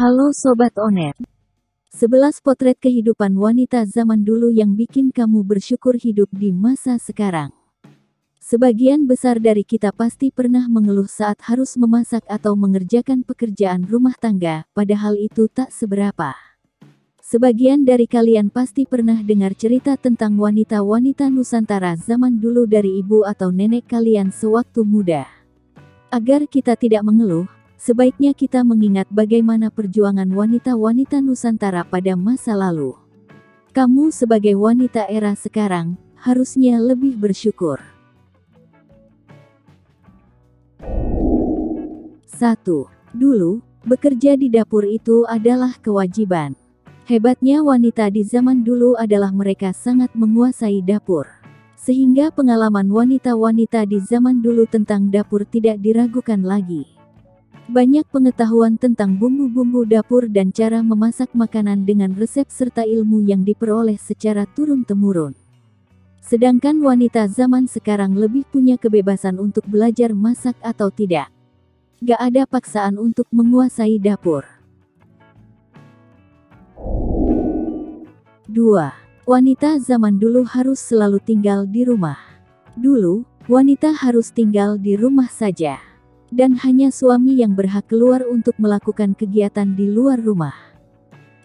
Halo Sobat Onet. 11 potret kehidupan wanita zaman dulu yang bikin kamu bersyukur hidup di masa sekarang. Sebagian besar dari kita pasti pernah mengeluh saat harus memasak atau mengerjakan pekerjaan rumah tangga, padahal itu tak seberapa. Sebagian dari kalian pasti pernah dengar cerita tentang wanita-wanita Nusantara zaman dulu dari ibu atau nenek kalian sewaktu muda. Agar kita tidak mengeluh, sebaiknya kita mengingat bagaimana perjuangan wanita-wanita Nusantara pada masa lalu. Kamu sebagai wanita era sekarang, harusnya lebih bersyukur. 1. Dulu, bekerja di dapur itu adalah kewajiban. Hebatnya wanita di zaman dulu adalah mereka sangat menguasai dapur. Sehingga pengalaman wanita-wanita di zaman dulu tentang dapur tidak diragukan lagi. Banyak pengetahuan tentang bumbu-bumbu dapur dan cara memasak makanan dengan resep serta ilmu yang diperoleh secara turun-temurun. Sedangkan wanita zaman sekarang lebih punya kebebasan untuk belajar masak atau tidak. Gak ada paksaan untuk menguasai dapur. 2. Wanita zaman dulu harus selalu tinggal di rumah. Dulu, wanita harus tinggal di rumah saja. Dan hanya suami yang berhak keluar untuk melakukan kegiatan di luar rumah.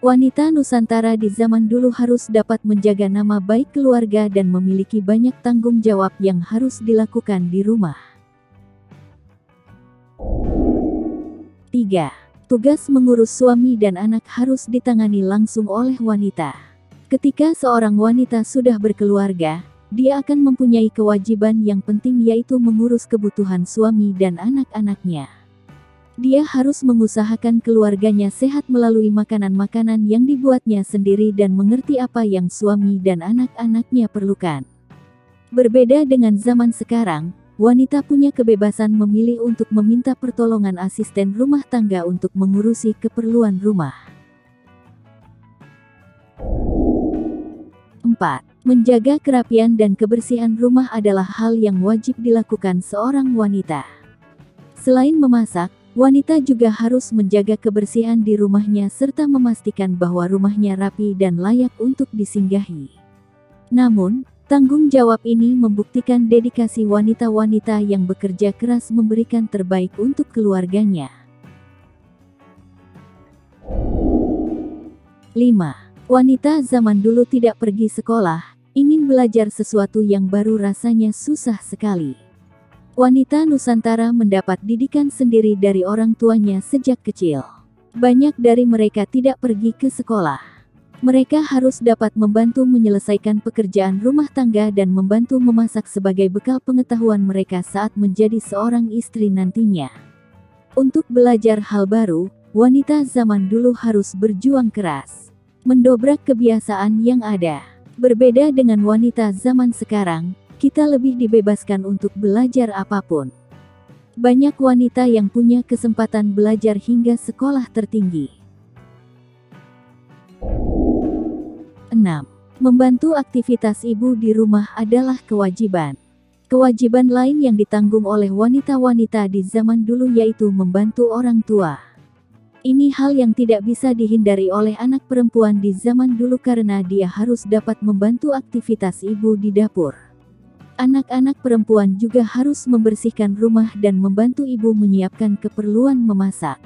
Wanita Nusantara di zaman dulu harus dapat menjaga nama baik keluarga dan memiliki banyak tanggung jawab yang harus dilakukan di rumah. 3. Tugas mengurus suami dan anak harus ditangani langsung oleh wanita. Ketika seorang wanita sudah berkeluarga, dia akan mempunyai kewajiban yang penting yaitu mengurus kebutuhan suami dan anak-anaknya. Dia harus mengusahakan keluarganya sehat melalui makanan-makanan yang dibuatnya sendiri dan mengerti apa yang suami dan anak-anaknya perlukan. Berbeda dengan zaman sekarang, wanita punya kebebasan memilih untuk meminta pertolongan asisten rumah tangga untuk mengurusi keperluan rumah. 4. Menjaga kerapian dan kebersihan rumah adalah hal yang wajib dilakukan seorang wanita. Selain memasak, wanita juga harus menjaga kebersihan di rumahnya serta memastikan bahwa rumahnya rapi dan layak untuk disinggahi. Namun, tanggung jawab ini membuktikan dedikasi wanita-wanita yang bekerja keras memberikan terbaik untuk keluarganya. 5. Wanita zaman dulu tidak pergi sekolah, ingin belajar sesuatu yang baru rasanya susah sekali. Wanita Nusantara mendapat didikan sendiri dari orang tuanya sejak kecil. Banyak dari mereka tidak pergi ke sekolah. Mereka harus dapat membantu menyelesaikan pekerjaan rumah tangga dan membantu memasak sebagai bekal pengetahuan mereka saat menjadi seorang istri nantinya. Untuk belajar hal baru, wanita zaman dulu harus berjuang keras. Mendobrak kebiasaan yang ada. Berbeda dengan wanita zaman sekarang, kita lebih dibebaskan untuk belajar apapun. Banyak wanita yang punya kesempatan belajar hingga sekolah tertinggi. 6. Membantu aktivitas ibu di rumah adalah kewajiban. Kewajiban lain yang ditanggung oleh wanita-wanita di zaman dulu yaitu membantu orang tua. Ini hal yang tidak bisa dihindari oleh anak perempuan di zaman dulu karena dia harus dapat membantu aktivitas ibu di dapur. Anak-anak perempuan juga harus membersihkan rumah dan membantu ibu menyiapkan keperluan memasak.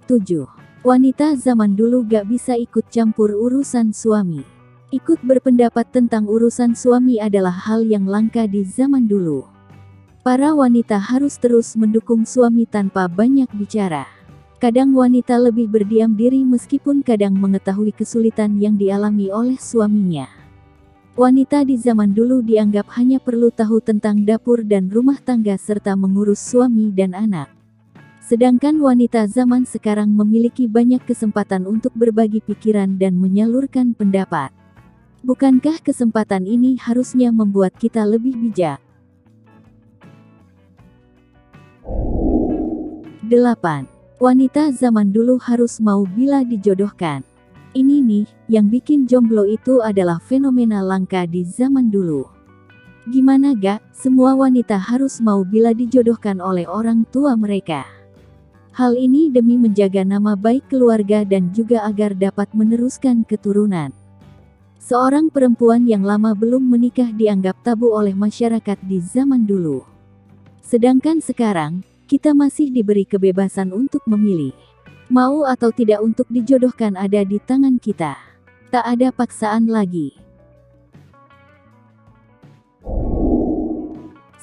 7. Wanita zaman dulu gak bisa ikut campur urusan suami. Ikut berpendapat tentang urusan suami adalah hal yang langka di zaman dulu. Para wanita harus terus mendukung suami tanpa banyak bicara. Kadang wanita lebih berdiam diri meskipun kadang mengetahui kesulitan yang dialami oleh suaminya. Wanita di zaman dulu dianggap hanya perlu tahu tentang dapur dan rumah tangga serta mengurus suami dan anak. Sedangkan wanita zaman sekarang memiliki banyak kesempatan untuk berbagi pikiran dan menyalurkan pendapat. Bukankah kesempatan ini harusnya membuat kita lebih bijak? 8. Wanita zaman dulu harus mau bila dijodohkan. Ini nih, yang bikin jomblo itu adalah fenomena langka di zaman dulu. Gimana gak, semua wanita harus mau bila dijodohkan oleh orang tua mereka. Hal ini demi menjaga nama baik keluarga dan juga agar dapat meneruskan keturunan. Seorang perempuan yang lama belum menikah dianggap tabu oleh masyarakat di zaman dulu. Sedangkan sekarang, kita masih diberi kebebasan untuk memilih. Mau atau tidak untuk dijodohkan ada di tangan kita. Tak ada paksaan lagi.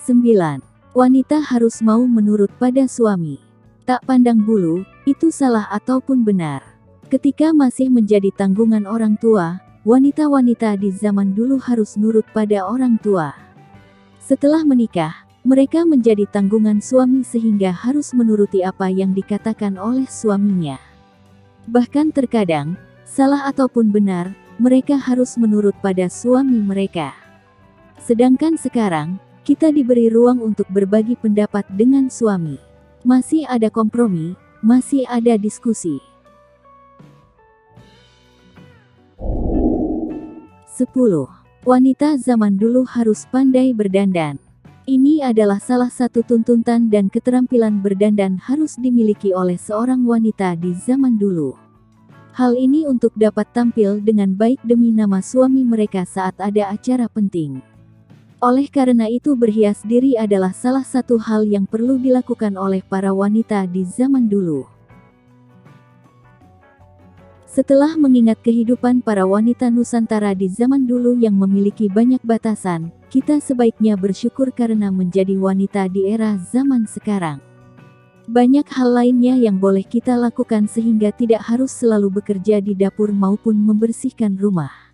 9. Wanita harus mau menurut pada suami. Tak pandang bulu, itu salah ataupun benar. Ketika masih menjadi tanggungan orang tua, wanita-wanita di zaman dulu harus nurut pada orang tua. Setelah menikah, mereka menjadi tanggungan suami sehingga harus menuruti apa yang dikatakan oleh suaminya. Bahkan terkadang, salah ataupun benar, mereka harus menurut pada suami mereka. Sedangkan sekarang, kita diberi ruang untuk berbagi pendapat dengan suami. Masih ada kompromi, masih ada diskusi. 10. Wanita zaman dulu harus pandai berdandan. Ini adalah salah satu tuntutan dan keterampilan berdandan harus dimiliki oleh seorang wanita di zaman dulu. Hal ini untuk dapat tampil dengan baik demi nama suami mereka saat ada acara penting. Oleh karena itu berhias diri adalah salah satu hal yang perlu dilakukan oleh para wanita di zaman dulu. Setelah mengingat kehidupan para wanita Nusantara di zaman dulu yang memiliki banyak batasan, kita sebaiknya bersyukur karena menjadi wanita di era zaman sekarang. Banyak hal lainnya yang boleh kita lakukan sehingga tidak harus selalu bekerja di dapur maupun membersihkan rumah.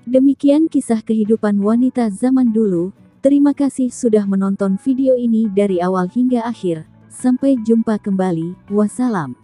Demikian kisah kehidupan wanita zaman dulu. Terima kasih sudah menonton video ini dari awal hingga akhir. Sampai jumpa kembali. Wassalam.